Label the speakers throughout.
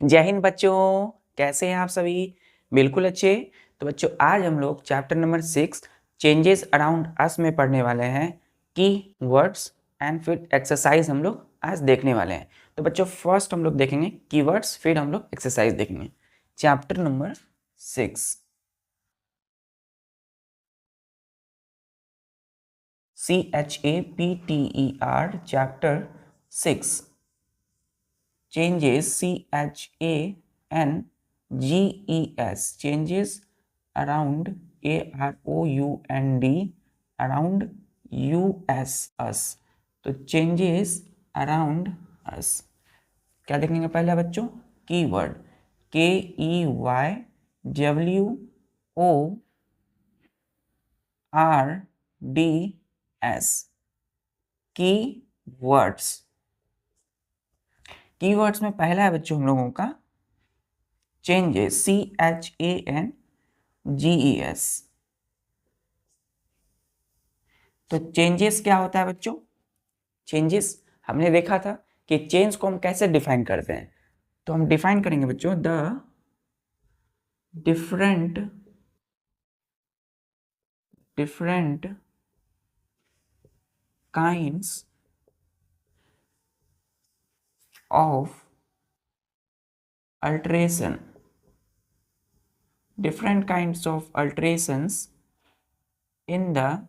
Speaker 1: जय हिंद बच्चों, कैसे हैं आप सभी? बिल्कुल अच्छे। तो बच्चों आज हम लोग chapter number 6 changes around us में पढ़ने वाले हैं की वर्ड्स एंड फिर एक्सरसाइज हम लोग आज देखने वाले हैं। तो बच्चों फर्स्ट हम लोग देखेंगे कीवर्ड्स, फिर हम लोग एक्सरसाइज देखेंगे। Chapter number 6 CHAPTER chapter 6 changes CHANGES changes around AROUND around US तो changes around us क्या देखेंगे पहले बच्चों? Keyword KEYWORDS keywords. कीवर्ड्स में पहला है बच्चों हम लोगों का चेंजेस CHANGES। तो चेंजेस क्या होता है बच्चों? चेंजेस हमने देखा था कि चेंज को हम कैसे डिफाइन करते हैं। तो हम डिफाइन करेंगे बच्चों the different kinds of alteration, different kinds of alterations in the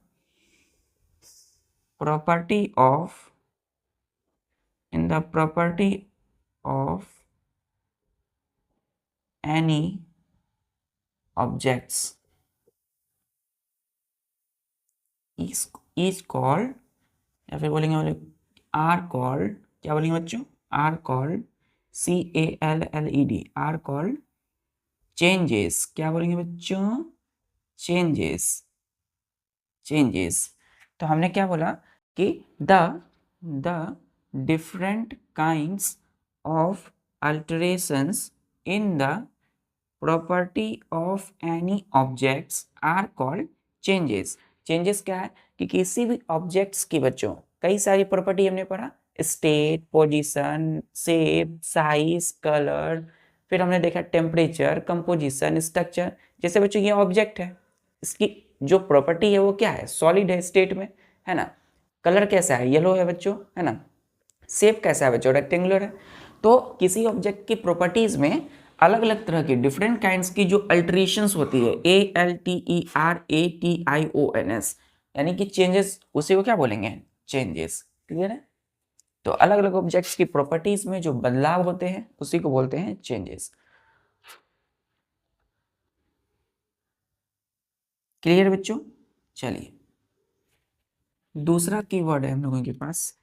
Speaker 1: property of any objects is called या फिर बोलेंगे आर कॉल्ड, क्या बोलेंगे बच्चों? Are called CALLED are called changes. क्या बोलेंगे बच्चों? चेंजेस। तो हमने क्या बोला कि the different kinds of alterations in the property of any objects are called changes. Changes क्या है कि किसी भी ऑब्जेक्ट्स की बच्चों कई सारी प्रॉपर्टी हमने पढ़ा, state, position, shape, size, colour, फिर हमने देखा टेम्परेचर, कंपोजिशन, स्ट्रक्चर। जैसे बच्चों ये ऑब्जेक्ट है, इसकी जो प्रॉपर्टी है वो क्या है? सॉलिड है स्टेट में, है ना। कलर कैसा है? येलो है बच्चों, है ना। शेप कैसा है बच्चों? रेक्टेंगुलर है। तो किसी ऑब्जेक्ट की प्रॉपर्टीज में अलग अलग तरह की डिफरेंट काइंड्स की जो अल्टरेशंस होती है ALTERATIONS यानी कि चेंजेस, उसी को क्या बोलेंगे? चेंजेस। क्लियर है? तो अलग अलग ऑब्जेक्ट्स की प्रॉपर्टीज में जो बदलाव होते हैं उसी को बोलते हैं चेंजेस। क्लियर बच्चों? चलिए दूसरा कीवर्ड है हम लोगों के पास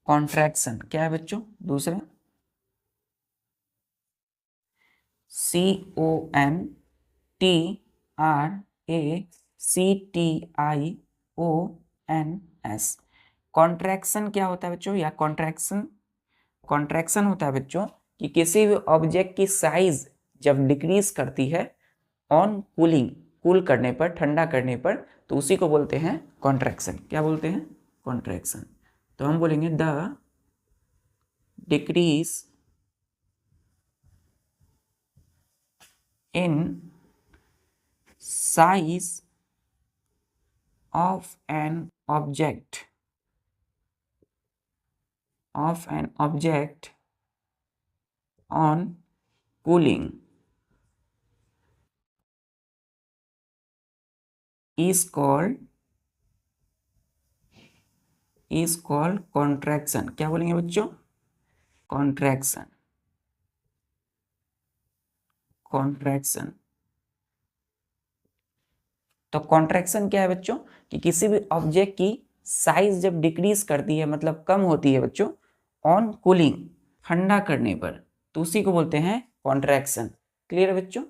Speaker 1: कॉन्ट्रैक्शन। क्या है बच्चों दूसरा? CONTRACTIONS। कॉन्ट्रैक्शन क्या होता है बच्चों? या कॉन्ट्रैक्शन होता है बच्चों कि किसी भी ऑब्जेक्ट की साइज जब डिक्रीज करती है ऑन कूलिंग, कूल करने पर, ठंडा करने पर, तो उसी को बोलते हैं कॉन्ट्रैक्शन। क्या बोलते हैं? कॉन्ट्रैक्शन। तो हम बोलेंगे the decrease in size of an object on cooling is called contraction। क्या बोलेंगे बच्चों? कॉन्ट्रैक्शन। तो कॉन्ट्रैक्शन क्या है बच्चों कि किसी भी ऑब्जेक्ट की साइज जब डिक्रीज करती है, मतलब कम होती है बच्चों, ऑन कूलिंग, ठंडा करने पर, तो उसी को बोलते हैं कॉन्ट्रैक्शन। क्लियर है बच्चों?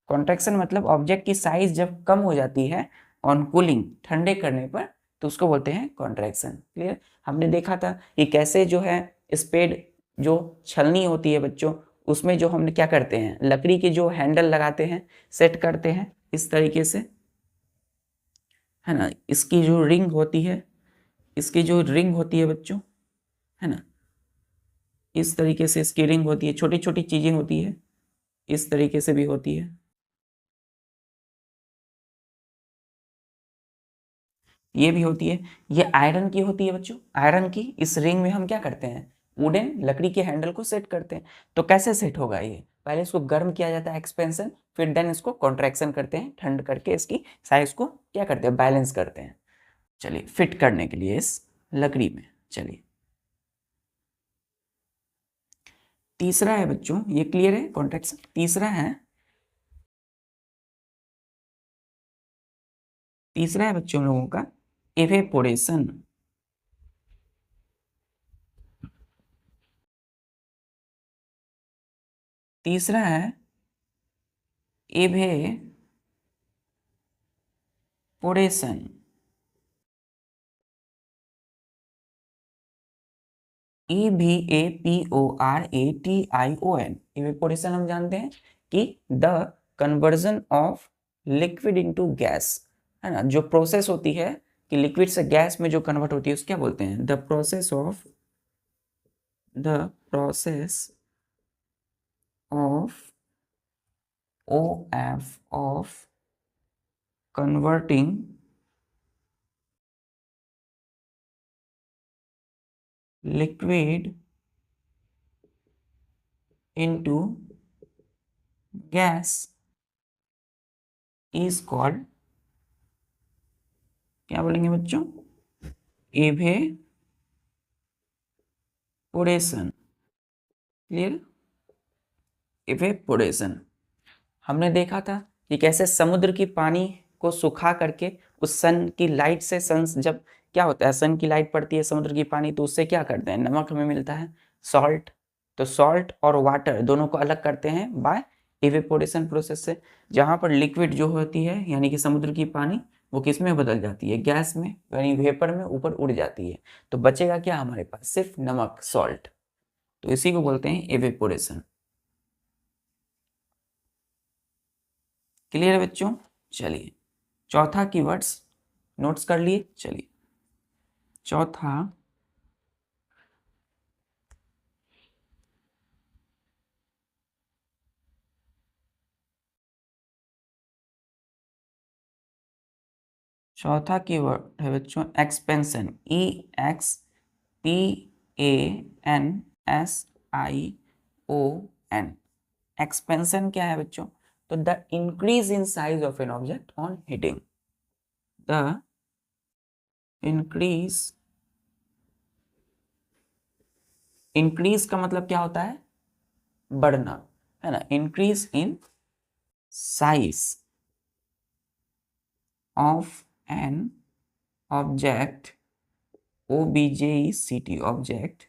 Speaker 1: कॉन्ट्रैक्शन मतलब ऑब्जेक्ट की साइज जब कम हो जाती है ऑन कूलिंग, ठंडे करने पर, तो उसको बोलते हैं कॉन्ट्रैक्शन। क्लियर? हमने देखा था कि कैसे जो है स्पेड जो छलनी होती है बच्चों, उसमें जो हम क्या करते हैं, लकड़ी के जो हैंडल लगाते हैं, सेट करते हैं इस तरीके से, है ना। इसकी जो रिंग होती है इसकी जो रिंग होती है बच्चों, है ना, इस तरीके से इसकी रिंग होती है, छोटी छोटी चीजें होती है, इस तरीके से भी होती है। ये भी होती है। ये आयरन की होती है बच्चों। आयरन की इस रिंग में हम क्या करते हैं, वुडन लकड़ी के हैंडल को सेट करते हैं। तो कैसे सेट होगा ये, पहले इसको गर्म किया जाता है, एक्सपेंशन, फिर देन इसको कॉन्ट्रैक्शन करते हैं, ठंड करके इसकी साइज को क्या करते हैं, बैलेंस करते हैं। चलिए फिट करने के लिए इस लकड़ी में। चलिए तीसरा है बच्चों, ये क्लियर है कॉन्ट्रैक्शन। तीसरा है बच्चों हम लोगों का इवेपोरेशन। तीसरा है इवेपोरेशन। EVAPORATION। इवेपोरेशन हम जानते हैं कि the conversion of liquid into gas, है ना, जो प्रोसेस होती है कि लिक्विड से गैस में जो कन्वर्ट होती है उसको क्या बोलते हैं, the process of OF of converting liquid into gas is called, क्या बोलेंगे बच्चों, इवेपोरेशन। Clear, evaporation. हमने देखा था कि कैसे समुद्र की पानी को सुखा करके उस सन की लाइट से, सन जब क्या होता है, सन की लाइट पड़ती है समुद्र की पानी, तो उससे क्या करते हैं, नमक हमें मिलता है, सॉल्ट। तो सॉल्ट और वाटर दोनों को अलग करते हैं बाय इवेपोरेशन प्रोसेस से। जहाँ पर लिक्विड जो होती है यानी कि समुद्र की पानी, वो किस में बदल जाती है, गैस में, यानी वेपर में ऊपर उड़ जाती है। तो बचेगा क्या हमारे पास, सिर्फ नमक, सॉल्ट। तो इसी को बोलते हैं इवेपोरेशन। क्लियर है बच्चों। चलिए चौथा कीवर्ड्स नोट्स कर लिए। चलिए चौथा कीवर्ड है बच्चों एक्सपेंशन। EXPANSION। एक्सपेंशन क्या है बच्चों, तो the increase in size of an object on heating. The increase का मतलब क्या होता है, बढ़ना, है ना, increase in size of an object, OBJECT, object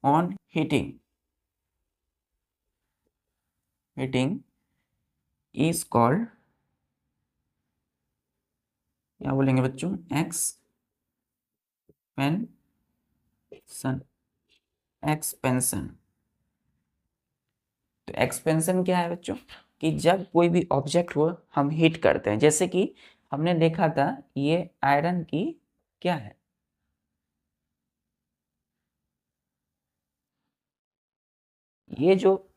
Speaker 1: on heating is called, क्या बोलेंगे बच्चों, एक्सपेंशन। तो एक्सपेंशन क्या है बच्चों, कि जब कोई भी ऑब्जेक्ट हो हम हीट करते हैं, जैसे कि हमने देखा था ये आयरन की क्या है, ये जो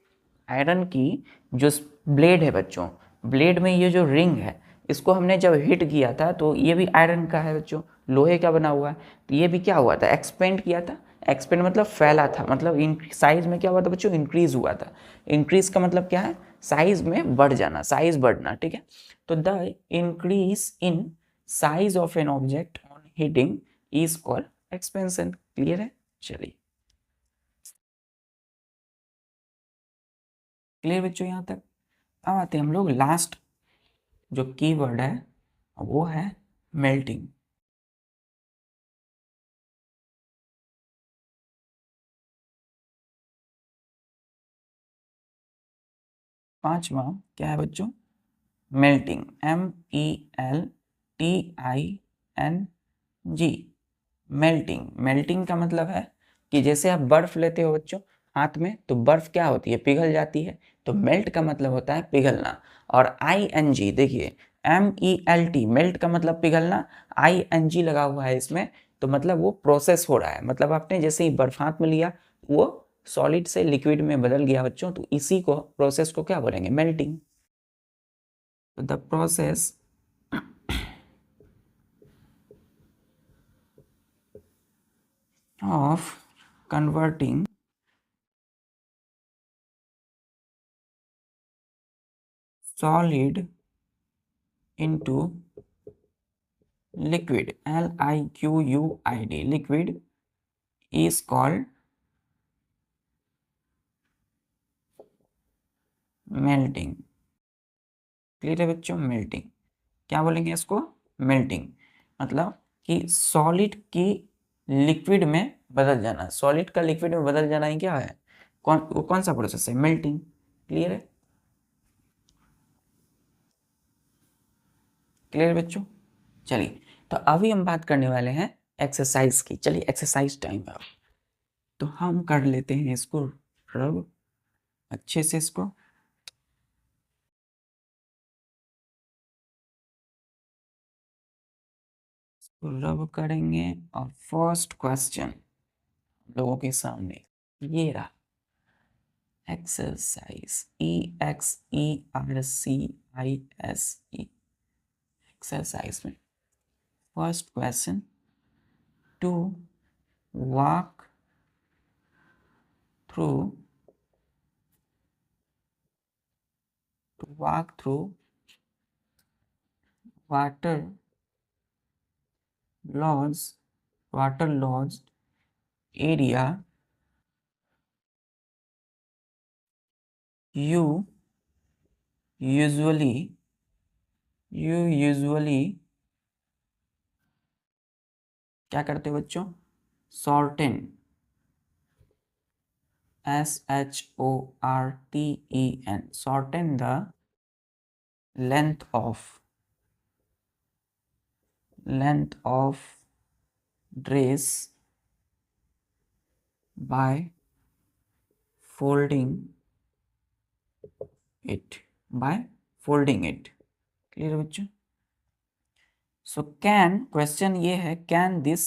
Speaker 1: आयरन की जो ब्लेड है बच्चों, ब्लेड में ये जो रिंग है, इसको हमने जब हीट किया था तो ये भी आयरन का है बच्चों, लोहे का बना हुआ है। तो ये भी क्या हुआ था, एक्सपेंड किया था। एक्सपेंड मतलब फैला था, मतलब इन साइज में क्या हुआ था बच्चों, इंक्रीज हुआ था। इंक्रीज का मतलब क्या है, साइज में बढ़ जाना, साइज बढ़ना, ठीक है। तो the increase in size of an object on heating is called expansion. Clear है। चलिए क्लियर बच्चों यहाँ तक। अब आते हैं हम लोग लास्ट जो कीवर्ड है वो है मेल्टिंग। पांचवा क्या है बच्चों, मेल्टिंग, MELTING। मेल्टिंग का मतलब है कि जैसे आप बर्फ लेते हो बच्चों हाथ में, तो बर्फ क्या होती है, पिघल जाती है। तो मेल्ट का मतलब होता है पिघलना। और ING देखिए, MELT, मेल्ट का मतलब पिघलना, ING लगा हुआ है इसमें, तो मतलब वो प्रोसेस हो रहा है, मतलब आपने जैसे ही बर्फ हाथ में लिया वो सॉलिड से लिक्विड में बदल गया बच्चों, तो इसी को प्रोसेस को क्या बोलेंगे, melting. The process of converting solid into liquid, liquid, liquid is called melting। Clear है बच्चों, मेल्टिंग क्या बोलेंगे इसको, मेल्टिंग। मतलब कि सॉलिड की लिक्विड में बदल जाना, सॉलिड का लिक्विड में बदल जाना ही क्या है, कौन सा प्रोसेस है, मेल्टिंग। क्लियर है, क्लियर बच्चों। चलिए तो अभी हम बात करने वाले हैं एक्सरसाइज की। चलिए एक्सरसाइज टाइम है, तो हम कर लेते हैं इसको रब अच्छे से, इसको रब करेंगे। और फर्स्ट क्वेश्चन लोगों के सामने ये रहा, एक्सरसाइज, EXERCISE, एक्सरसाइज में first question, to walk through water logged area, you usually क्या करते हो बच्चों, shorten, SHORTEN, shorten the length of dress by folding it, clear है बच्चों। सो कैन, क्वेश्चन ये है, can this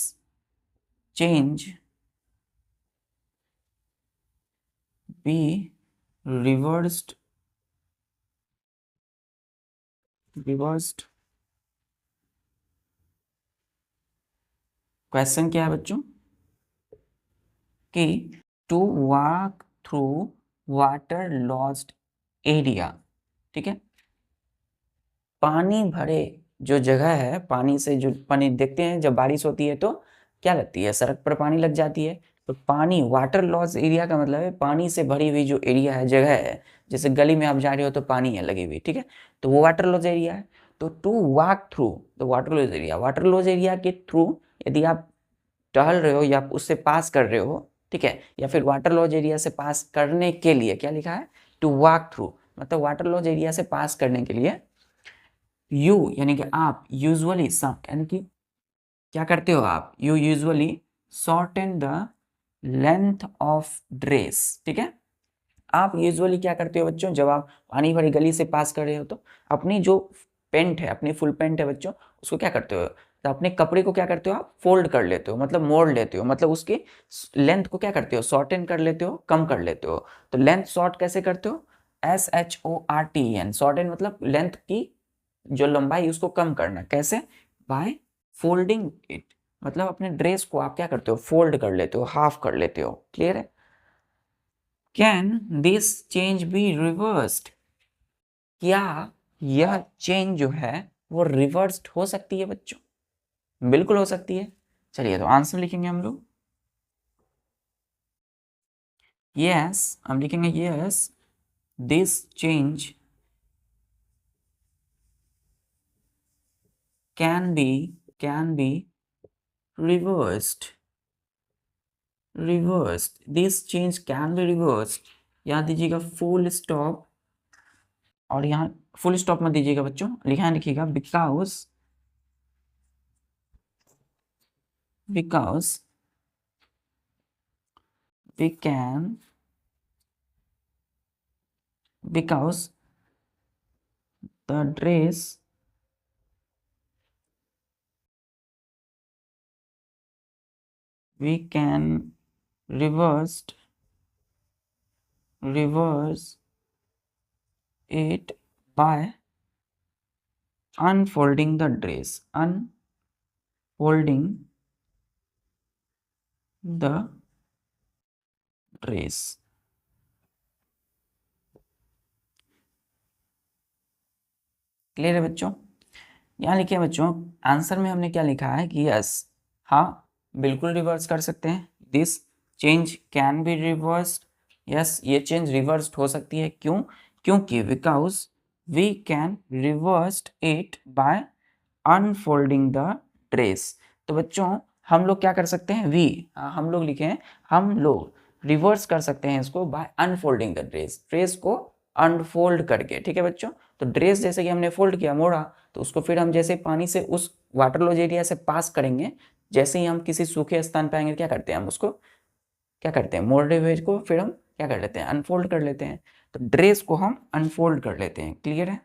Speaker 1: change be reversed question क्या है बच्चों कि to walk through water logged area, ठीक है, पानी भरे जो जगह है, पानी से जो पानी देखते हैं जब बारिश होती है तो क्या लगती है, सड़क पर पानी लग जाती है। तो पानी, वाटर लॉस एरिया का मतलब है पानी से भरी हुई जो एरिया है, जगह है, जैसे गली में आप जा रहे हो तो पानी है लगी हुई, ठीक है, तो वो वाटर लॉस एरिया है। तो टू वॉक थ्रू, तो वाटर लॉस एरिया के थ्रू यदि आप टहल रहे हो या उससे पास कर रहे हो, ठीक है, या फिर वाटर लॉज एरिया से पास करने के लिए क्या लिखा है, टू वॉक थ्रू, मतलब वाटर लॉज एरिया से पास करने के लिए यू यानी कि आप, यूजुअली यानी कि क्या करते हो आप, you usually shorten the length of dress, ठीक है, आप यूजुअली क्या करते हो बच्चों, जब आप पानी भरी गली से पास कर रहे हो तो अपनी जो पेंट है, अपनी फुल पेंट है बच्चों, उसको क्या करते हो, तो अपने कपड़े को क्या करते हो आप, फोल्ड कर लेते हो, मतलब मोड़ लेते हो, मतलब उसकी लेंथ को क्या करते हो, शॉर्टन कर लेते हो, कम कर लेते हो। तो लेंथ शॉर्ट कैसे करते हो, SHORTEN, शॉर्टन मतलब लेंथ की जो लंबाई उसको कम करना, कैसे, बाय फोल्डिंग इट, मतलब अपने ड्रेस को आप क्या करते हो, फोल्ड कर लेते हो, हाफ कर लेते हो। क्लियर है। Can this change be reversed, क्या यह चेंज जो है वो रिवर्स्ड हो सकती है बच्चों, बिल्कुल हो सकती है। चलिए तो आंसर लिखेंगे हम लोग, यस, हम लिखेंगे yes, this change can be reversed, this change can be reversed, याद दीजिएगा फुल स्टॉप, और यहाँ फुल स्टॉप मत दीजिएगा बच्चों, लिखिएगा because we can because the dress we can reverse it by unfolding the dress, unfolding the dress। Clear है बच्चों? यहाँ लिखे हैं बच्चों, आंसर में हमने क्या लिखा है कि यस, हाँ बिल्कुल रिवर्स कर सकते हैं। This change can be reversed, yes ये चेंज रिवर्स्ड हो सकती है। क्यों? क्योंकि because we can reversed it by unfolding the dress. तो बच्चों हम लोग क्या कर सकते हैं? हम लोग लिखे हैं, हम लोग रिवर्स कर सकते हैं इसको by unfolding the dress, dress को अनफोल्ड करके। ठीक है बच्चों? तो ड्रेस जैसे कि हमने फोल्ड किया, मोड़ा, तो उसको फिर हम जैसे पानी से उस वाटर लॉज एरिया से पास करेंगे, जैसे ही हम किसी सूखे स्थान पे आएंगे क्या करते हैं? हम उसको क्या करते हैं? मोड़े हुए को फिर हम क्या कर लेते हैं? अनफोल्ड कर लेते हैं। तो ड्रेस को हम अनफोल्ड कर लेते हैं। क्लियर है?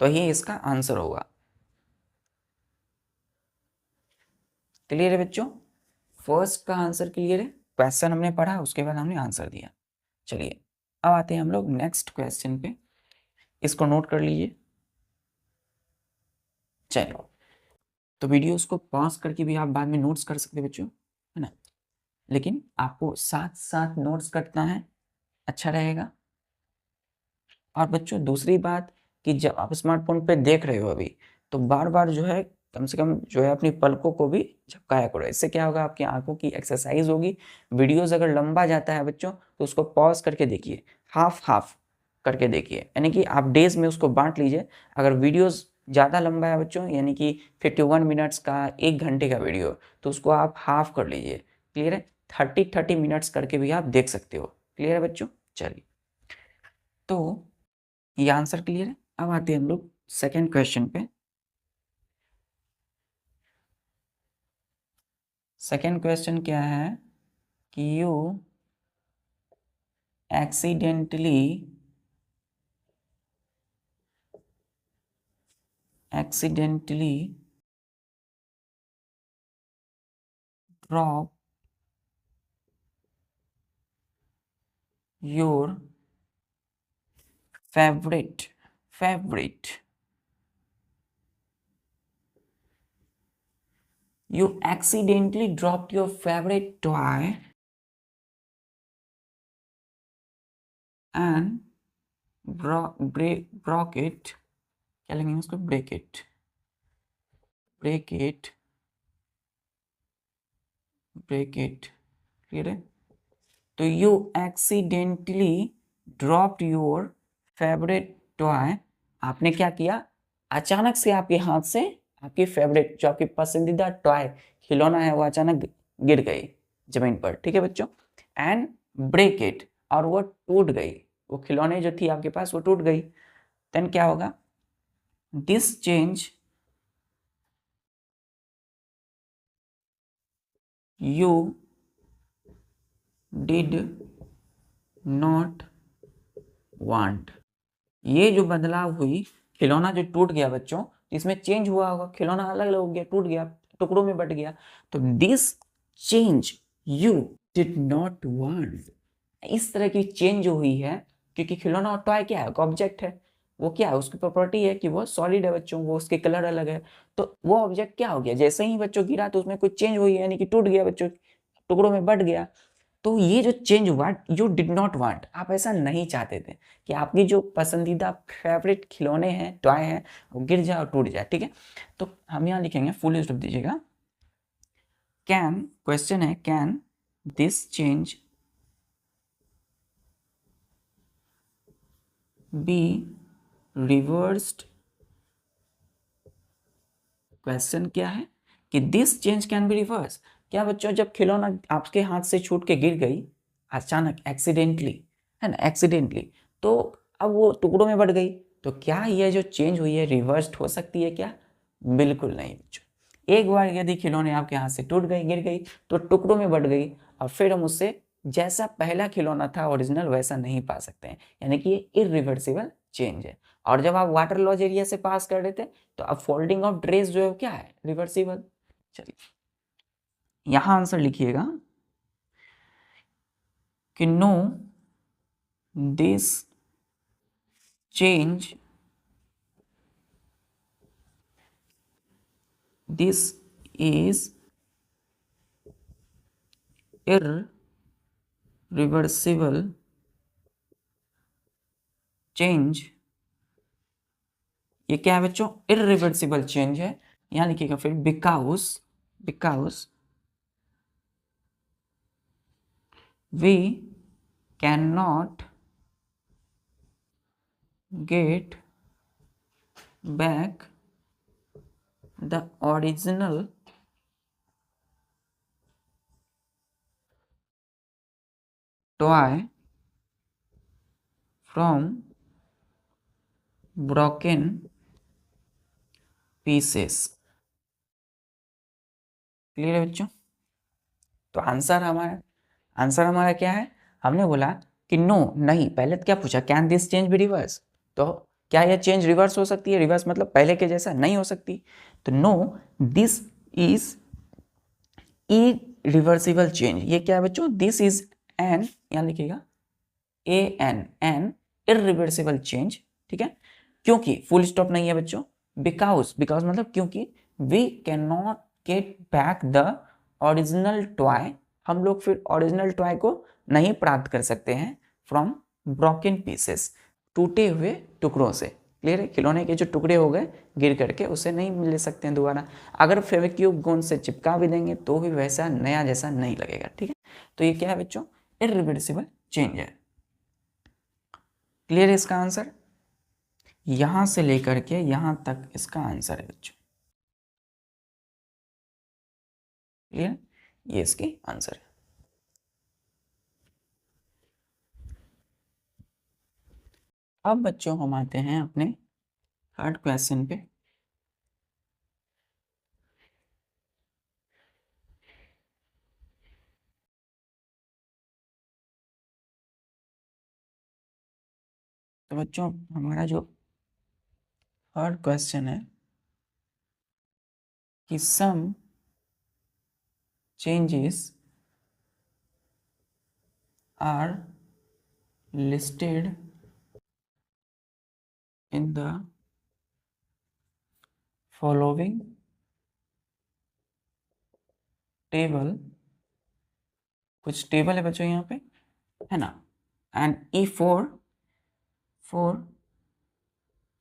Speaker 1: तो ये इसका आंसर होगा। क्लियर है बच्चों? फर्स्ट का आंसर क्लियर है। क्वेश्चन हमने पढ़ा, उसके बाद हमने आंसर दिया। चलिए अब आते हैं हम लोग नेक्स्ट क्वेश्चन पे, इसको नोट कर लीजिए। चलो तो वीडियोस को पॉज करके भी आप बाद में नोट्स कर सकते हैं बच्चों, है ना, लेकिन आपको साथ साथ नोट्स करना है, अच्छा रहेगा। और बच्चों दूसरी बात कि जब आप स्मार्टफोन पे देख रहे हो अभी, तो बार बार जो है कम से कम जो है अपनी पलकों को भी झपकाया करो। इससे क्या होगा? आपकी आंखों की एक्सरसाइज होगी। वीडियोस अगर लंबा जाता है बच्चों तो उसको पॉज करके देखिए, हाफ हाफ करके देखिए, यानी कि आप डेज में उसको बांट लीजिए। अगर वीडियोस ज़्यादा लंबा है बच्चों, यानी कि 51 मिनट्स का, 1 घंटे का वीडियो, तो उसको आप हाफ कर लीजिए। क्लियर है? 30 मिनट्स करके भी आप देख सकते हो। क्लियर है बच्चों? चलिए तो ये आंसर क्लियर है। अब आते हैं हम लोग सेकेंड क्वेश्चन पे। सेकेंड क्वेश्चन क्या है कि you accidentally drop your favorite you accidentally dropped your favorite toy and broke it, क्या लेंगे इसको? break it क्लियर है? तो you accidentally dropped your favorite toy, आपने क्या किया? अचानक से आपके हाथ से आपकी फेवरेट, जो आपकी पसंदीदा टॉय, खिलौना है, वो अचानक गिर गई जमीन पर। ठीक है बच्चों? एंड ब्रेक इट, और वो टूट गई, वो खिलौने जो थी आपके पास वो टूट गई। देन क्या होगा? This change you did not want, ये जो बदलाव हुई, खिलौना जो टूट गया बच्चों, इसमें चेंज हुआ होगा, खिलौना अलग अलग हो गया, टूट गया, टुकड़ों में बट गया। तो this change you did not want, इस तरह की चेंज जो हुई है, क्योंकि खिलौना और टॉय क्या है? ऑब्जेक्ट है। वो क्या है? उसकी प्रॉपर्टी है कि वो सॉलिड है बच्चों, वो उसके कलर अलग है। तो वो ऑब्जेक्ट क्या हो गया? जैसे ही बच्चों गिरा तो उसमें कोई चेंज हुई है, यानी कि टूट गया बच्चों, टुकड़ों में बट गया। तो ये जो चेंज हुआ, यू डिड नॉट वांट, आप ऐसा नहीं चाहते थे कि आपकी जो पसंदीदा फेवरेट खिलौने हैं, टॉय हैं, वो गिर जाए और टूट जाए। ठीक है? तो हम यहाँ लिखेंगे, फुल स्टॉप दीजिएगा। कैन, क्वेश्चन है, can this change be reversed? Question क्या है कि this change can be reverse. क्या बच्चों, जब खिलौना आपके हाथ से छूट के गिर गई अचानक, एक्सीडेंटली, है ना, एक्सीडेंटली, तो अब वो टुकड़ों में बट गई, तो क्या ये जो चेंज हुई है रिवर्स्ड हो सकती है क्या? बिल्कुल नहीं बच्चों। एक बार यदि खिलौने आपके हाथ से टूट गई, गिर गई, तो टुकड़ों में बट गई, और फिर हम उससे जैसा पहला खिलौना था ओरिजिनल, वैसा नहीं पा सकते हैं, यानी कि ये इरिवर्सिबल चेंज है। और जब आप वाटर लॉज एरिया से पास कर रहे थे, तो अब फोल्डिंग ऑफ ड्रेस जो है क्या है? रिवर्सिबल। चलिए यहां आंसर लिखिएगा कि no this change this is irreversible change। ये क्या है बच्चों? irreversible change है। यहां लिखिएगा फिर because we cannot get back the original toy from broken pieces। Clear है बच्चों? तो आंसर हमारा क्या है? हमने बोला कि नो, नहीं। पहले तो क्या पूछा, can this change be reverse? तो क्या यह चेंज रिवर्स हो सकती है? रिवर्स मतलब पहले के जैसा नहीं हो सकती। तो no this is irreversible change. ये क्या है बच्चों? दिस इज एन, यहां लिखिएगा एन इरिवर्सिबल चेंज। ठीक है, क्योंकि फुल स्टॉप नहीं है बच्चों। बिकॉज मतलब क्योंकि we can not get back the original toy. हम लोग फिर ओरिजिनल टॉय को नहीं प्राप्त कर सकते हैं फ्रॉम ब्रोकन पीसेस, टूटे हुए टुकड़ों से। क्लियर है? खिलौने के जो टुकड़े हो गए गिर करके, उसे नहीं ले सकते हैं दोबारा। अगर फेविक्विक गोंद से चिपका भी देंगे तो भी वैसा नया जैसा नहीं लगेगा। ठीक है, तो ये क्या है बच्चों? इरिवर्सिबल चेंज है। क्लियर है इसका आंसर? यहां से लेकर के यहां तक इसका आंसर है बच्चों। क्लियर? ये इसकी आंसर है। अब बच्चों हम आते हैं अपने थर्ड क्वेश्चन पे। तो बच्चों हमारा जो थर्ड क्वेश्चन है कि some changes are listed in the following table. कुछ टेबल है बच्चों यहाँ पे, है ना? And e for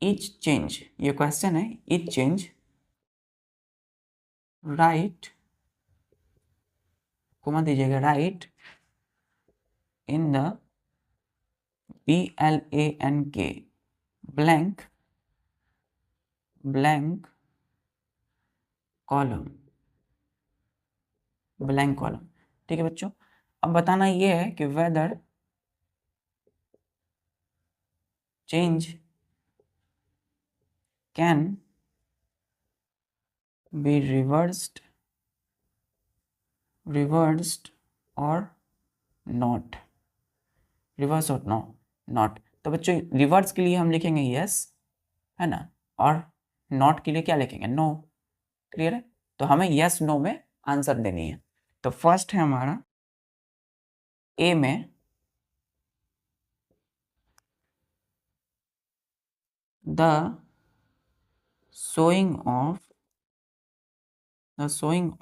Speaker 1: each change, ये क्वेश्चन है। ईच चेंज राइट, कोमा दीजिएगा, write in the BLANK blank column, blank column. ठीक है बच्चों, अब बताना ये है कि whether change can be reversed और नॉट। रिवर्स और नॉट। तो बच्चों रिवर्स के लिए हम लिखेंगे यस, है ना? और नॉट के लिए क्या लिखेंगे? नो। क्लियर है? तो हमें यस नो में आंसर देनी है। तो फर्स्ट है हमारा ए में the showing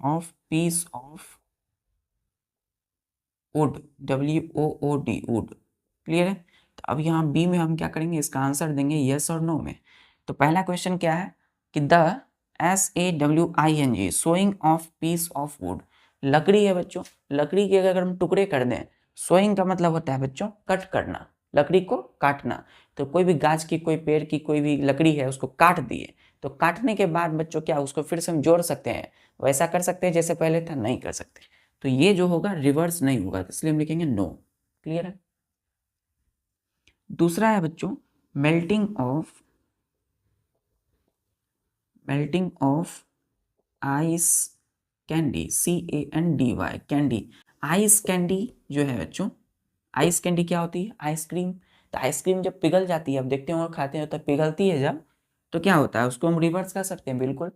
Speaker 1: of piece of wood, WOOD, wood। Clear है? तो अब यहाँ बी में हम क्या करेंगे? इसका आंसर देंगे यस और नो में। तो पहला क्वेश्चन क्या है कि the SAWING showing of peace of would, लकड़ी है बच्चों। लकड़ी के अगर हम टुकड़े कर दें, शोइंग का मतलब होता है बच्चों कट करना, लकड़ी को काटना। तो कोई भी गाछ की, कोई पेड़ की कोई भी लकड़ी है, उसको काट दिए, तो काटने के बाद बच्चों क्या उसको फिर से हम जोड़ सकते हैं? वैसा कर सकते हैं जैसे पहले था? नहीं कर सकते। तो ये जो होगा रिवर्स नहीं होगा, इसलिए हम लिखेंगे नो। क्लियर है? दूसरा है बच्चों melting of ice candy, CANDY, candy. Ice candy जो है बच्चों, आइस कैंडी क्या होती है? आइसक्रीम। तो आइसक्रीम जब पिघल जाती है, अब देखते हो और खाते हैं तो पिघलती है जब, तो क्या होता है? उसको हम रिवर्स कर सकते हैं, बिल्कुल।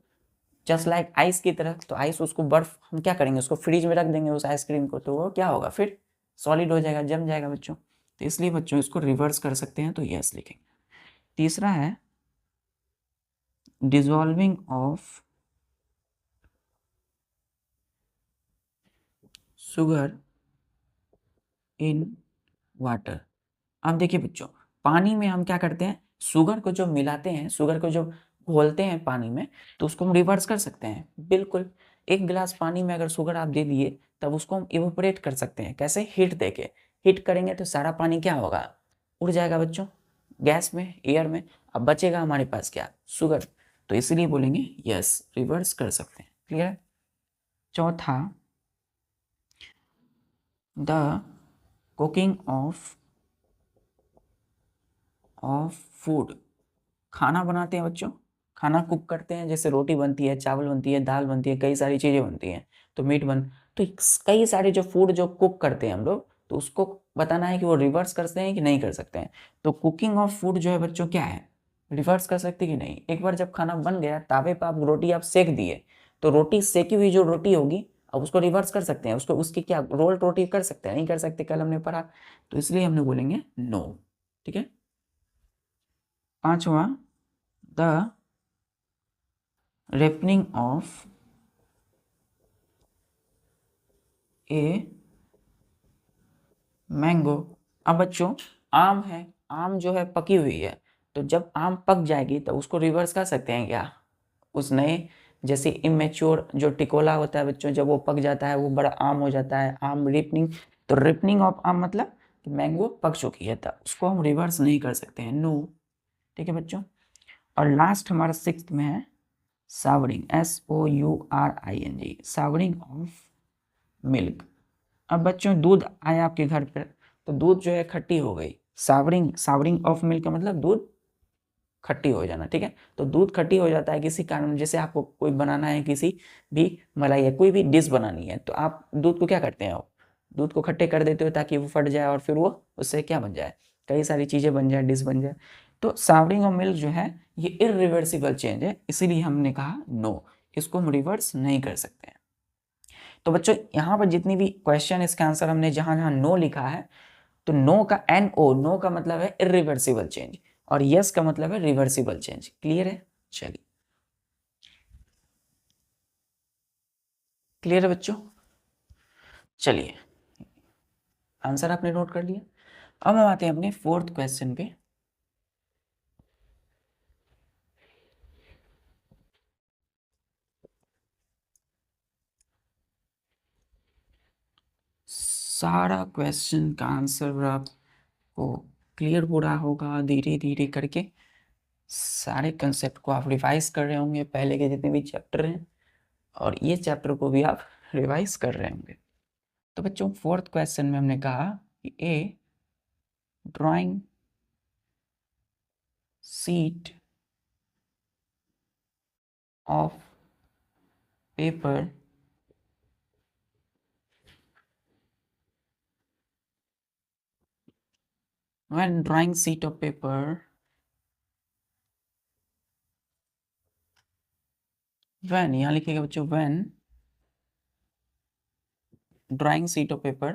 Speaker 1: जस्ट लाइक आइस की तरह। तो आइस, उसको बर्फ हम क्या करेंगे, उसको फ्रिज में रख देंगे उस आइसक्रीम को, तो वो क्या होगा, फिर सॉलिड हो जाएगा, जम जाएगा बच्चों। तो इसलिए बच्चों इसको रिवर्स कर सकते हैं, तो यस लिखेंगे। तीसरा है dissolving of sugar in water. अब देखिए बच्चों, पानी में हम क्या करते हैं, शुगर को जो मिलाते हैं, शुगर को जो घोलते हैं पानी में, तो उसको हम रिवर्स कर सकते हैं। बिल्कुल, एक गिलास पानी में अगर शुगर आप दे दिए, तब उसको हम इवोपरेट कर सकते हैं। कैसे, हीट देके। हीट करेंगे तो सारा पानी क्या होगा, उड़ जाएगा बच्चों, गैस में, एयर में। अब बचेगा हमारे पास क्या, शुगर। तो इसलिए बोलेंगे यस, रिवर्स कर सकते हैं। क्लियर है। चौथा, द कुकिंग ऑफ फूड। खाना बनाते हैं बच्चों, खाना कुक करते हैं, जैसे रोटी बनती है, चावल बनती है, दाल बनती है, कई सारी चीज़ें बनती हैं, तो मीट बन, तो कई सारे जो फूड जो कुक करते हैं हम लोग, तो उसको बताना है कि वो रिवर्स करते हैं कि नहीं कर सकते हैं। तो कुकिंग ऑफ फूड जो है बच्चों क्या है, रिवर्स कर सकते कि नहीं। एक बार जब खाना बन गया, तावे पर आप रोटी आप सेक दिए, तो रोटी सेकी हुई जो रोटी होगी, अब उसको रिवर्स कर सकते हैं, उसको उसकी क्या रोल रोटी कर सकते हैं, नहीं कर सकते, कल हमने पढ़ा। तो इसलिए हमने बोलेंगे नो। ठीक है। पांचवा, the ripening of a mango. अब बच्चों, आम है, आम जो है पकी हुई है, तो जब आम पक जाएगी तो उसको रिवर्स कर सकते हैं क्या, उस नए, जैसे इमेच्योर जो टिकोला होता है बच्चों, जब वो पक जाता है वो बड़ा आम हो जाता है, आम रिपनिंग। तो रिपनिंग ऑफ आम मतलब कि मैंगो पक चुकी है, तब उसको हम रिवर्स नहीं कर सकते हैं, नो। ठीक है बच्चों। और लास्ट हमारा सिक्स्थ में है souring, SOURING, souring of milk. अब बच्चों, दूध आया आपके घर पर, तो दूध जो है खट्टी हो गई, सावरिंग, सावरिंग ऑफ मिल्क का मतलब दूध खट्टी हो जाना। ठीक है। तो दूध खट्टी हो जाता है किसी कारण, जैसे आपको कोई बनाना है, किसी भी मलाई है, कोई भी डिश बनानी है, तो आप दूध को क्या करते हैं, दूध को खट्टे कर देते हो ताकि वो फट जाए, और फिर वो उससे क्या बन जाए, कई सारी चीज़ें बन जाए, डिश बन जाए। तो सावरिंग ऑफ मिल्क जो है ये इरिवर्सिबल चेंज है, इसीलिए हमने कहा नो, इसको हम रिवर्स नहीं कर सकते हैं। तो बच्चों, यहाँ पर जितनी भी क्वेश्चन, इसका आंसर हमने जहां जहां नो लिखा है, तो नो का NO, नो का मतलब है इरिवर्सिबल चेंज, और यस का मतलब है रिवर्सिबल चेंज। क्लियर है। चलिए, क्लियर है बच्चों। चलिए, आंसर आपने नोट कर लिया। अब हम आते हैं अपने फोर्थ क्वेश्चन पे। सारा क्वेश्चन का आंसर आपको क्लियर हो रहा होगा, धीरे धीरे करके सारे कंसेप्ट को आप रिवाइज कर रहे होंगे, पहले के जितने भी चैप्टर हैं, और ये चैप्टर को भी आप रिवाइज कर रहे होंगे। तो बच्चों, फोर्थ क्वेश्चन में हमने कहा कि a drawing sheet of paper when drawing sheet of paper when, यहाँ लिखिएगा बच्चों, when drawing sheet of paper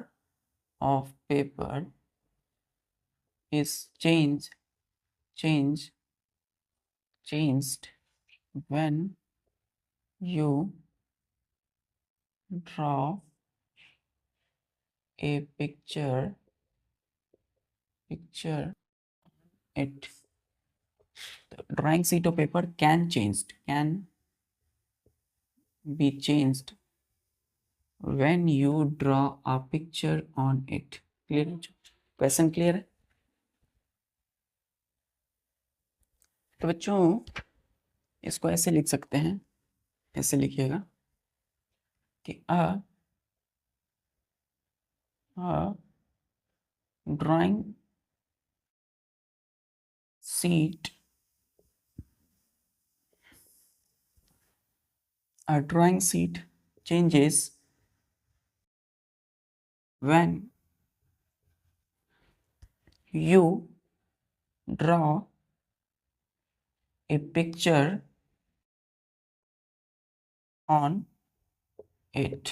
Speaker 1: is changed when you draw a picture it. The drawing sheet of paper can be changed when you draw a picture on it. Clear? Question clear है। तो बच्चों, इसको ऐसे लिख सकते हैं, ऐसे लिखिएगा कि a drawing sheet changes when you draw a picture on it.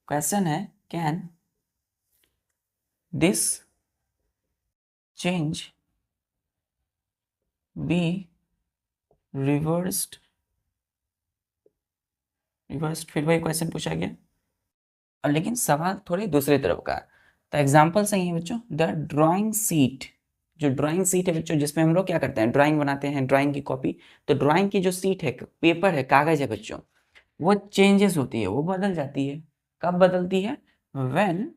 Speaker 1: Question है can this change be reversed. फिर वही क्वेश्चन पूछा गया और लेकिन सवाल थोड़े दूसरी तरफ का है। तो एग्जाम्पल सही है बच्चों, द ड्राइंग सीट। जो ड्राइंग सीट है बच्चों, जिसमें हम लोग क्या करते हैं, ड्राइंग बनाते हैं, ड्राइंग की कॉपी। तो ड्राइंग की जो सीट है, पेपर है, कागज है बच्चों, वो चेंजेस होती है, वो बदल जाती है। कब बदलती है? When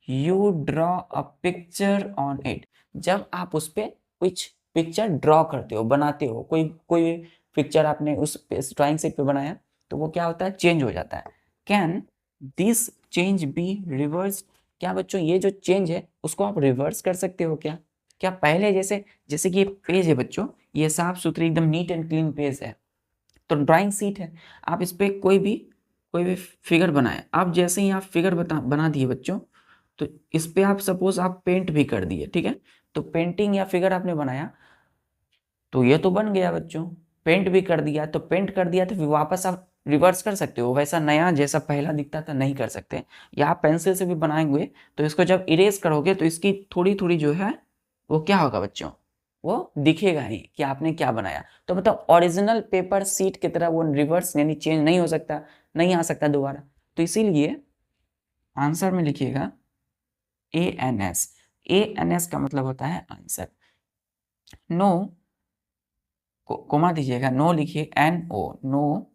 Speaker 1: you draw a picture on it. जब आप उस पर कुछ पिक्चर ड्रॉ करते हो, बनाते हो, कोई कोई पिक्चर आपने उस ड्राइंग सीट पे बनाया, तो वो क्या होता है, चेंज हो जाता है। Can this change be reverse. क्या बच्चों ये जो चेंज है उसको आप रिवर्स कर सकते हो क्या? क्या पहले जैसे, जैसे कि ये पेज है बच्चों, ये साफ सुथरी एकदम नीट एंड क्लीन पेज है, तो ड्राइंग सीट है, आप इस पर कोई भी फिगर बनाए, आप जैसे ही आप फिगर बना दिए बच्चों, तो इस पे आप सपोज आप पेंट भी कर दिए, ठीक है, तो पेंटिंग या फिगर आपने बनाया, तो ये तो बन गया बच्चों। पेंट भी कर दिया, तो पेंट कर दिया तो फिर वापस आप रिवर्स कर सकते हो, वैसा नया जैसा पहला दिखता था नहीं कर सकते। या आप पेंसिल से भी बनाएंगे, तो इसको जब इरेज करोगे तो इसकी थोड़ी थोड़ी जो है वो क्या होगा बच्चों, वो दिखेगा ही कि आपने क्या बनाया। तो मतलब ओरिजिनल पेपर सीट की तरह वो रिवर्स यानी चेंज नहीं हो सकता, नहीं आ सकता दोबारा। तो इसीलिए आंसर में लिखिएगा ANS। ANS का मतलब होता है आंसर। नो, कोमा दीजिएगा, नो लिखिए, NO, no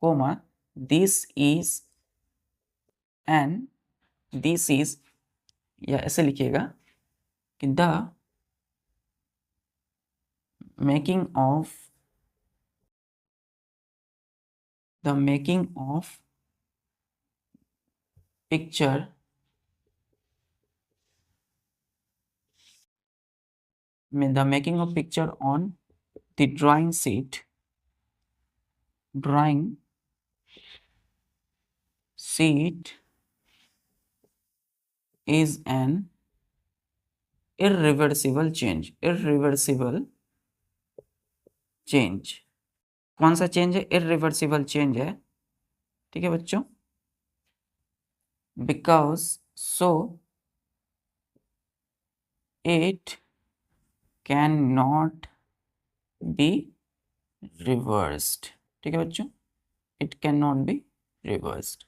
Speaker 1: comma, this is an, this is, या ऐसे लिखिएगा कि the making of picture the making of picture on the drawing sheet is an irreversible change। कौन सा चेंज है? इरिवर्सिबल चेंज है, ठीक है बच्चों। Because so it can not be reversed, ठीक है बच्चों, it can not be reversed,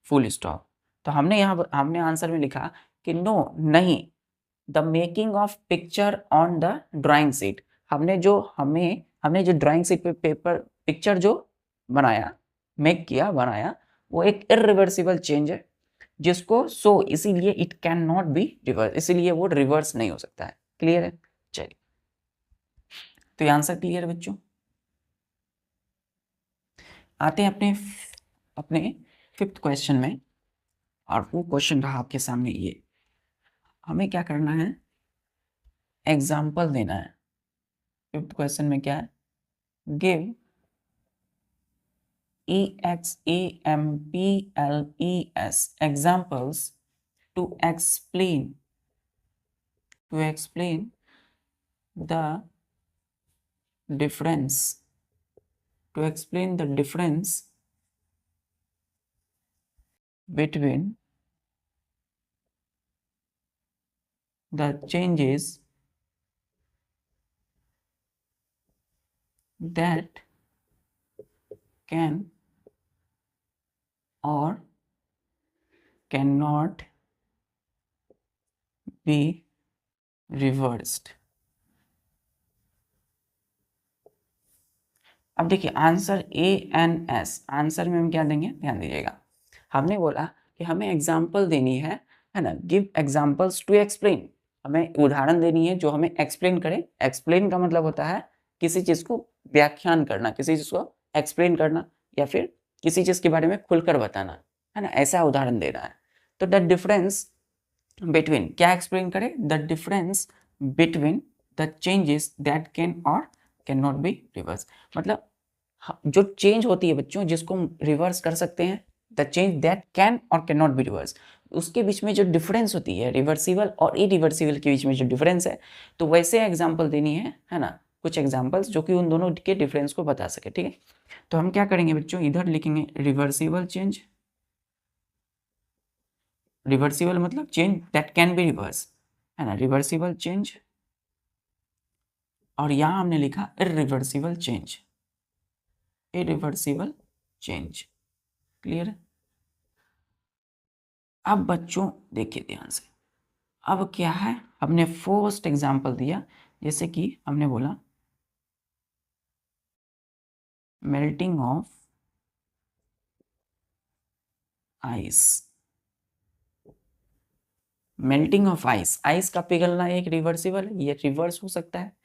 Speaker 1: full stop. तो हमने आंसर में लिखा कि नो, नहीं, the making of picture on the drawing seat. हमने जो ड्राइंग सीट पे पिक्चर जो बनाया, मेक किया, बनाया, वो एक इरिवर्सिबल चेंज है, जिसको इसीलिए it can not be reverse, इसीलिए वो रिवर्स नहीं हो सकता है। क्लियर है? चलिए, तो ये आंसर क्लियर है बच्चों। आते हैं अपने फिफ्थ क्वेश्चन में, और वो क्वेश्चन रहा आपके सामने ये। हमें क्या करना है, एग्जाम्पल देना है। फिफ्थ क्वेश्चन में क्या है, give EXAMPLES examples to explain the difference between the changes that can or cannot be reversed। अब देखिए आंसर ANS, आंसर में हम क्या देंगे, ध्यान दीजिएगा। हमने बोला कि हमें एग्जाम्पल देनी है ना, गिव एग्जाम्पल्स टू एक्सप्लेन, हमें उदाहरण देनी है जो हमें एक्सप्लेन करे। एक्सप्लेन का मतलब होता है किसी चीज को व्याख्यान करना, किसी चीज को एक्सप्लेन करना, या फिर किसी चीज के बारे में खुलकर बताना, है ना, ऐसा उदाहरण देना है। तो द डिफरेंस बिटवीन, क्या एक्सप्लेन करे, the difference between the changes that can और कैन नॉट बी रिवर्स। मतलब जो चेंज होती है बच्चों, जिसको हम रिवर्स कर सकते हैं, द चेंज दैट कैन और कैन नॉट बी रिवर्स, उसके बीच में जो डिफरेंस होती है, रिवर्सिबल और इरिवर्सिबल के बीच में जो डिफरेंस है, तो वैसे एग्जांपल देनी है ना, कुछ एग्जांपल्स जो कि उन दोनों के डिफरेंस को बता सके, ठीक है। तो हम क्या करेंगे बच्चों, इधर लिखेंगे रिवर्सिबल चेंज, रिवर्सिबल मतलब change that can be reverse, है ना, रिवर्सिबल चेंज, और यहां हमने लिखा irreversible change, irreversible change, clear है। अब बच्चों देखिए ध्यान से, अब क्या है, हमने फर्स्ट एग्जांपल दिया, जैसे कि हमने बोला melting of ice, melting of ice, ice का पिघलना एक रिवर्सिबल है, ये रिवर्स हो सकता है।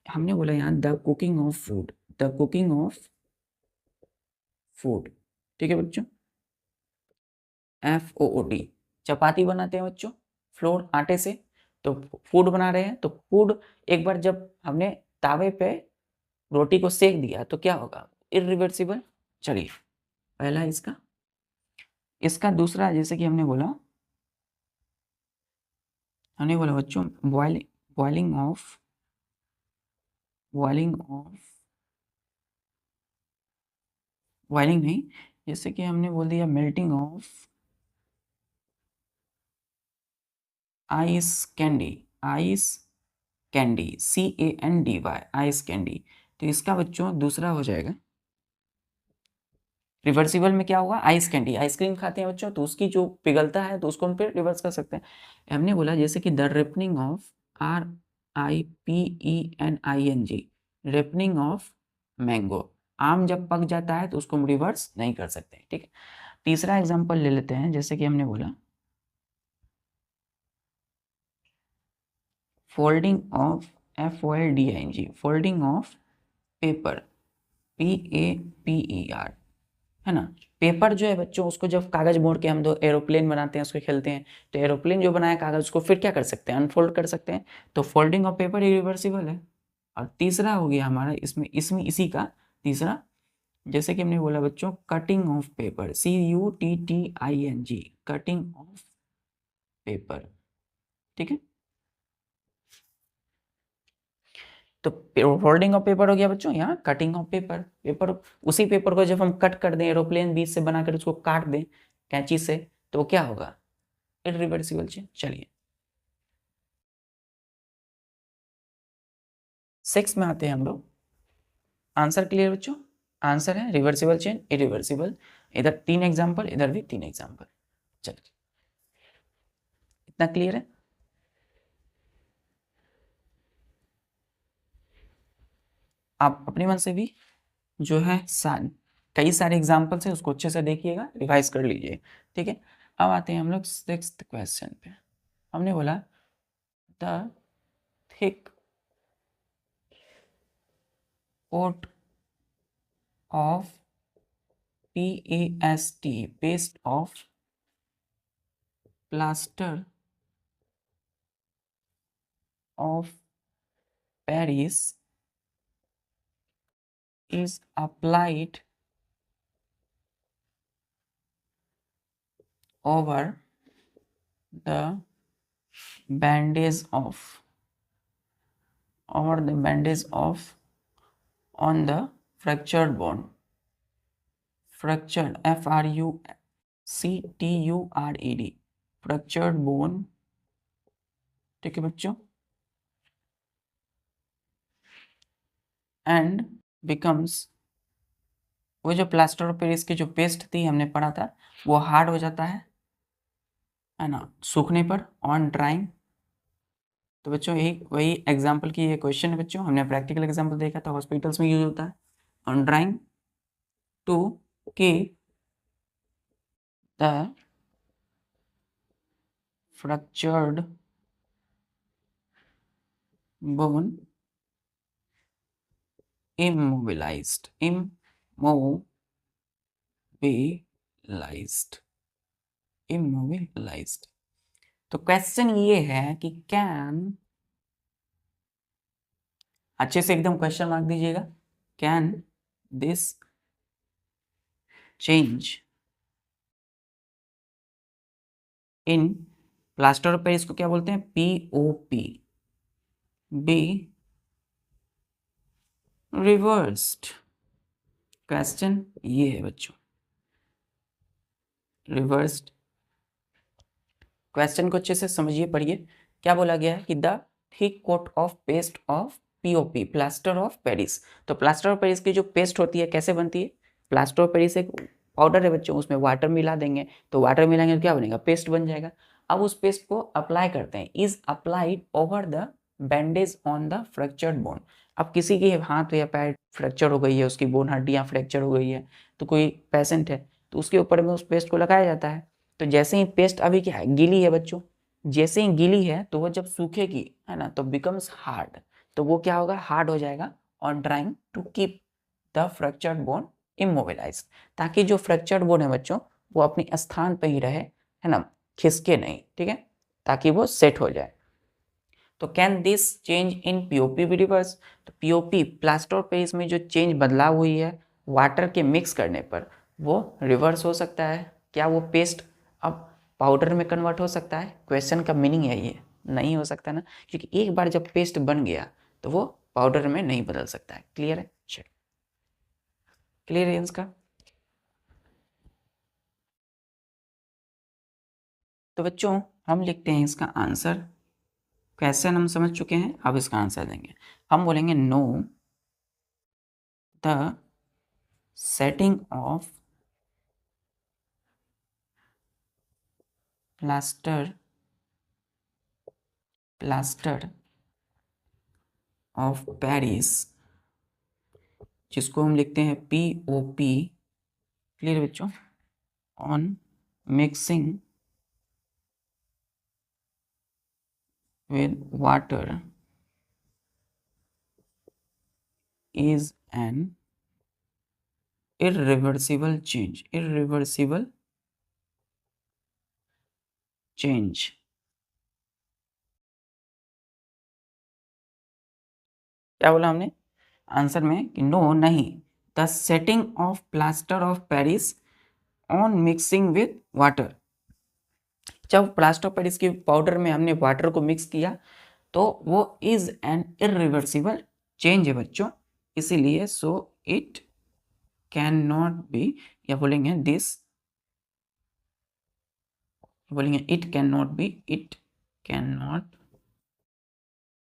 Speaker 1: हमने बोला यहाँ the cooking of food, the cooking of food, ठीक है बच्चों, FOOD, चपाती बनाते हैं बच्चों फ्लोर आटे से, तो फूड बना रहे हैं, तो फूड एक बार जब हमने तावे पे रोटी को सेक दिया तो क्या होगा, इरिवर्सिबल। चलिए पहला इसका, इसका दूसरा जैसे कि हमने बोला बच्चों बॉइलिंग ऑफ बॉइलिंग नहीं, जैसे कि हमने बोल दिया melting of ice candy, ice candy, CANDY, ice candy, तो इसका बच्चों दूसरा हो जाएगा रिवर्सिबल में क्या होगा, आइस कैंडी, आइसक्रीम खाते हैं बच्चों तो उसकी जो पिघलता है तो उसको हम फिर रिवर्स कर सकते हैं। हमने बोला जैसे कि the ripening of RIPENING, ripening of mango, आम जब पक जाता है तो उसको हम रिवर्स नहीं कर सकते, ठीक है। तीसरा एग्जांपल ले लेते हैं, जैसे कि हमने बोला folding of FOLDING, folding of paper, PAPER, है ना। पेपर जो है बच्चों उसको जब कागज मोड़ के हम दो एरोप्लेन बनाते हैं, उसको खेलते हैं, तो एरोप्लेन जो बनाया कागज उसको फिर क्या कर सकते हैं, अनफोल्ड कर सकते हैं, तो फोल्डिंग ऑफ पेपर इरिवर्सिबल है। और तीसरा हो गया हमारा इसमें इसमें इसी का तीसरा, जैसे कि हमने बोला बच्चों cutting of paper, CUTTING, cutting of paper, ठीक है। तो फोल्डिंग ऑफ पेपर हो गया बच्चों, यहाँ कटिंग ऑफ पेपर, पेपर उसी पेपर को जब हम कट कर दें एरोप्लेन बीच से बनाकर उसको काट दें कैंची से, तो क्या होगा, इरिवर्सिबल चेंज। चलिए 6 में आते हैं हम लोग, आंसर क्लियर बच्चों, आंसर है रिवर्सिबल चेंज, इरिवर्सिबल, इधर 3 एग्जाम्पल, इधर भी 3 एग्जाम्पल। चलिए इतना क्लियर है। आप अपने मन से भी जो है कई सारे एग्जाम्पल्स है उसको अच्छे से देखिएगा, रिवाइज कर लीजिए, ठीक है। अब आते हैं हम लोग 6th क्वेश्चन पे। हमने बोला the thick coat of PAST, paste of plaster of Paris is applied over the bandage of on the fractured bone, fractured FRUCTURED, fractured bone, ठीक है बच्चों, and becomes, वो जो प्लास्टर ऑफ पेरिस की जो पेस्ट थी हमने पढ़ा था वो हार्ड हो जाता है ना, सूखने पर, ऑन ड्राइंग। तो बच्चों यही वही एग्जाम्पल की ये क्वेश्चन है बच्चों, हमने प्रैक्टिकल एग्जाम्पल देखा था, हॉस्पिटल्स में यूज होता है, on drying to keep the fractured bone immobilized, immobilized। तो क्वेश्चन ये है कि कैन, अच्छे से एकदम क्वेश्चन मार्क दीजिएगा, can this change in plaster of Paris को क्या बोलते हैं, POP, बी रिवर्स्ड क्वेश्चन ये है बच्चों, रिवर्स्ड क्वेश्चन को अच्छे से समझिए, पढ़िए। क्या बोला गया है कि the thick coat of paste of POP, plaster of Paris. तो प्लास्टर ऑफ पेरिस की जो पेस्ट होती है कैसे बनती है? प्लास्टर ऑफ पेरिस एक पाउडर है बच्चों, उसमें वाटर मिला देंगे, तो वाटर मिलाएंगे तो क्या बनेगा? पेस्ट बन जाएगा। अब उस पेस्ट को अप्लाई करते हैं, is applied over the bandage on the fractured bone. अब किसी की हाथ या पैर फ्रैक्चर हो गई है, उसकी बोन हड्डियाँ फ्रैक्चर हो गई है, तो कोई पेशेंट है तो उसके ऊपर में उस पेस्ट को लगाया जाता है। तो जैसे ही पेस्ट अभी क्या है? गीली है बच्चों, जैसे ही गीली है तो वो जब सूखेगी, है ना, तो बिकम्स हार्ड। तो वो क्या होगा? हार्ड हो जाएगा on drying to keep the fractured bone immobilized, ताकि जो फ्रैक्चर्ड बोन है बच्चों वो अपने स्थान पे ही रहे, है ना, खिसके नहीं, ठीक है, ताकि वो सेट हो जाए। तो can this change in POP be reverse? तो पीओपी प्लास्टर ऑफ पेरिस में जो चेंज बदलाव हुई है वाटर के मिक्स करने पर, वो रिवर्स हो सकता है क्या? वो पेस्ट अब पाउडर में कन्वर्ट हो सकता है? क्वेश्चन का मीनिंग है ये, नहीं हो सकता ना, क्योंकि एक बार जब पेस्ट बन गया तो वो पाउडर में नहीं बदल सकता है। क्लियर है? चलिए, क्लियर है इसका? तो बच्चों हम लिखते हैं इसका आंसर। क्वेश्चन हम समझ चुके हैं, अब इसका आंसर देंगे। हम बोलेंगे know the setting of plaster of Paris, जिसको हम लिखते हैं POP, क्लियर बच्चों, on mixing with water is an irreversible change। क्या बोला हमने आंसर में? कि नो, नहीं, the setting of plaster of Paris on mixing with water. जब प्लास्टर ऑफ पेरिस के पाउडर में हमने वाटर को मिक्स किया तो वो इज एन इरिवर्सिबल चेंज है बच्चों, इसीलिए so it can not be, या बोलेंगे दिस, बोलेंगे it can not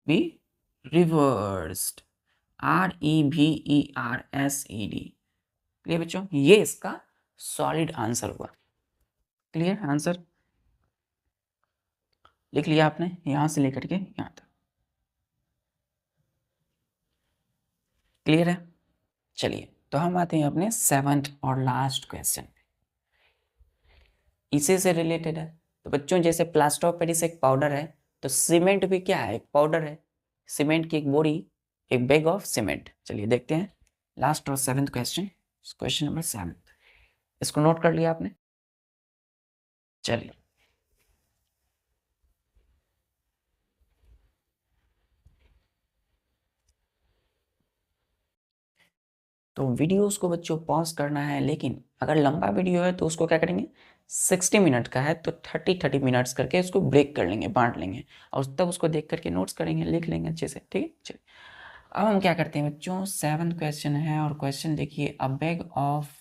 Speaker 1: be reversed, REVERSED। Clear बच्चों? ये इसका सॉलिड आंसर हुआ। क्लियर आंसर लिख लिया आपने, यहां से लेकर के यहां तक। क्लियर है? चलिए, तो हम आते हैं अपने 7th और लास्ट क्वेश्चन पे, इसी से रिलेटेड है। तो बच्चों जैसे प्लास्टर ऑफ पेरिस एक पाउडर है, तो सीमेंट भी क्या है? एक पाउडर है। सीमेंट की एक बोरी, एक बैग ऑफ सीमेंट। चलिए देखते हैं लास्ट और 7th क्वेश्चन, क्वेश्चन नंबर 7। इसको नोट कर लिया आपने? चलिए, तो वीडियोस को बच्चों पॉज करना है, लेकिन अगर लंबा वीडियो है तो उसको क्या करेंगे, 60 मिनट का है तो 30 मिनट्स करके उसको ब्रेक कर लेंगे, बांट लेंगे, और तब उसको देख करके नोट्स करेंगे, लिख लेंगे अच्छे से, ठीक है? चलिए, अब हम क्या करते हैं बच्चों, 7th क्वेश्चन है, और क्वेश्चन देखिए, अ bag of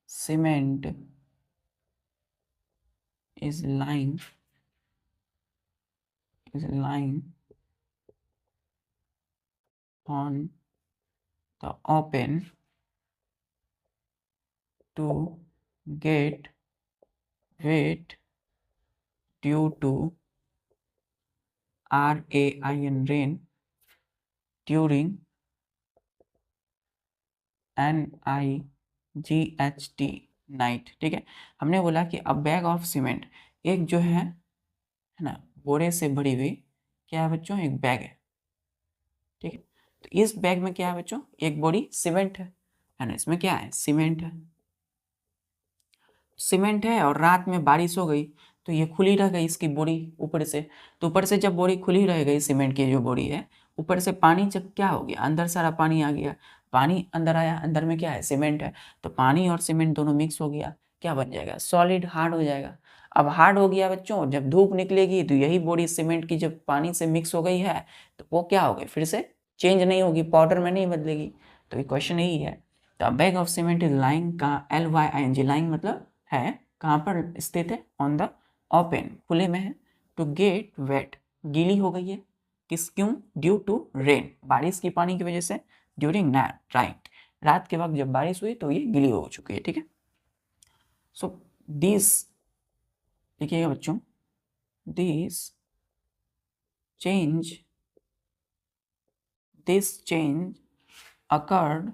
Speaker 1: cement is lying on the open to get wet due to rain during NIGHT night. ठीक है, हमने बोला कि अ बैग ऑफ सीमेंट, एक जो है ना, बोरे से भरी हुई क्या है बच्चों, एक बैग है। ठीक है, तो इस बैग में क्या है बच्चों, एक बोरी सीमेंट है ना, इसमें क्या है, सीमेंट है। सीमेंट है और रात में बारिश हो गई तो ये खुली रह गई इसकी बोरी ऊपर से। तो ऊपर से जब बोरी खुली रह गई, सीमेंट की जो बोरी है, ऊपर से पानी जब क्या हो गया, अंदर सारा पानी आ गया, पानी अंदर आया, अंदर में क्या है, सीमेंट है, तो पानी और सीमेंट दोनों मिक्स हो गया, क्या बन जाएगा, सॉलिड, हार्ड हो जाएगा। अब हार्ड हो गया बच्चों, जब धूप निकलेगी तो यही बोरी सीमेंट की जब पानी से मिक्स हो गई है तो वो क्या हो गई, फिर से चेंज नहीं होगी, पाउडर में नहीं बदलेगी। तो ये क्वेश्चन यही है। The bag of cement is lying का LYING, लाइंग मतलब है, कहाँ पर स्थित है, ऑन द ओपन, खुले में है। टू गेट वेट, गीली हो गई है, क्यों, ड्यू टू रेन, बारिश की पानी की वजह से, ड्यूरिंग नाइट, रात के वक्त जब बारिश हुई तो ये गीली हो चुकी है, ठीक है। सो दिस लिखिएगा बच्चों, this change occurred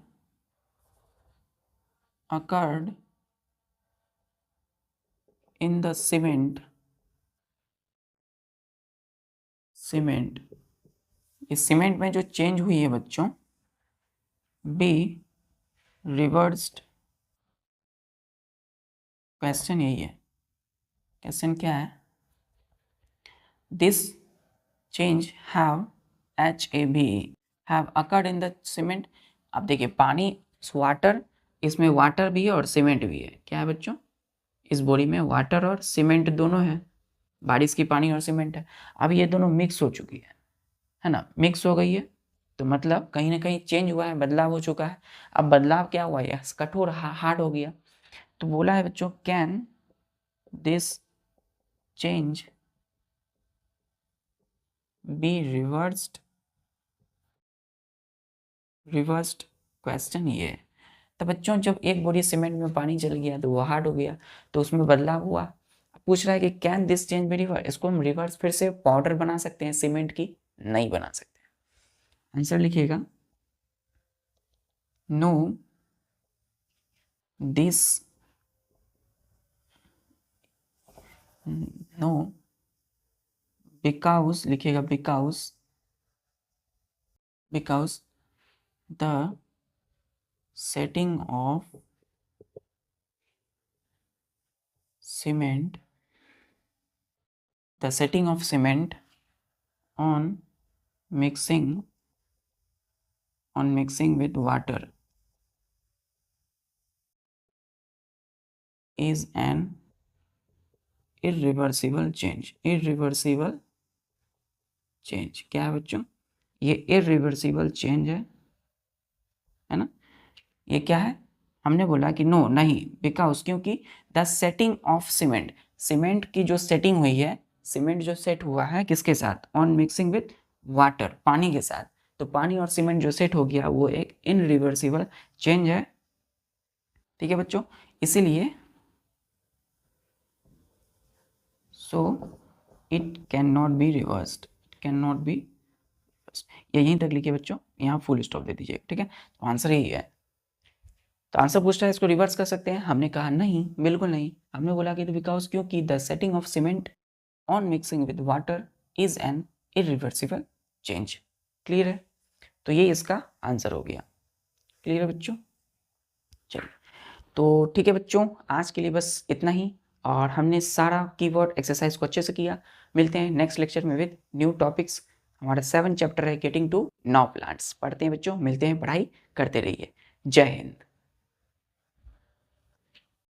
Speaker 1: in the cement, इस सीमेंट में जो चेंज हुई है बच्चों, बी रिवर्स्ड, क्वेश्चन यही है, क्वेश्चन क्या है, this change have HAVE have occurred in the cement. अब देखिए पानी, वाटर, इसमें वाटर भी है और सीमेंट भी है, क्या है बच्चों, इस बोरी में वाटर और सीमेंट दोनों है, बारिश की पानी और सीमेंट है। अब ये दोनों मिक्स हो चुकी है ना, मिक्स हो गई है, तो मतलब कहीं ना कहीं चेंज हुआ है, बदलाव हो चुका है। अब बदलाव क्या हुआ है, कठोर हार्ड हो गया। तो बोला है बच्चों, can this change be reversed, question ये है। तो बच्चों जब एक बोरी सीमेंट में पानी चल गया तो वो हार्ड हो गया, तो उसमें बदलाव हुआ। पूछ रहा है कि can this change be reverse, इसको हम रिवर्स फिर से पाउडर बना सकते हैं सीमेंट की, नहीं बना सकते। आंसर लिखिएगा, नो दिस, नो बिकॉज, लिखिएगा because the setting of cement, on mixing with water is an irreversible change, क्या है बच्चों, ये irreversible change है ना। ये क्या है, हमने बोला कि नो नहीं, बिकॉज, क्योंकि द सेटिंग ऑफ सीमेंट की जो सेटिंग हुई है, सीमेंट जो सेट हुआ है किसके साथ, ऑन मिक्सिंग विथ वाटर, पानी के साथ, तो पानी और सीमेंट जो सेट हो गया वो एक इनरिवर्सिबल चेंज है, ठीक है बच्चों। इसीलिए so it can not be reversed, ये यहीं तक लिखिए बच्चों, यहाँ फुल स्टॉप दे दीजिए, ठीक है। तो आंसर यही है। तो आंसर पूछता है इसको रिवर्स कर सकते हैं, हमने कहा नहीं, बिल्कुल नहीं। हमने बोला कि बिकॉज, क्योंकि the setting of cement on mixing with water is an irreversible change. Clear है, तो ये इसका आंसर हो गया। क्लियर है बच्चों, चलिए तो ठीक है बच्चों, आज के लिए बस इतना ही, और हमने सारा कीवर्ड एक्सरसाइज को अच्छे से किया। मिलते हैं नेक्स्ट लेक्चर में विद न्यू टॉपिक्स। हमारा 7 चैप्टर है गेटिंग टू नाउ प्लांट्स, पढ़ते हैं बच्चों, मिलते हैं, पढ़ाई करते रहिए। जय हिंद।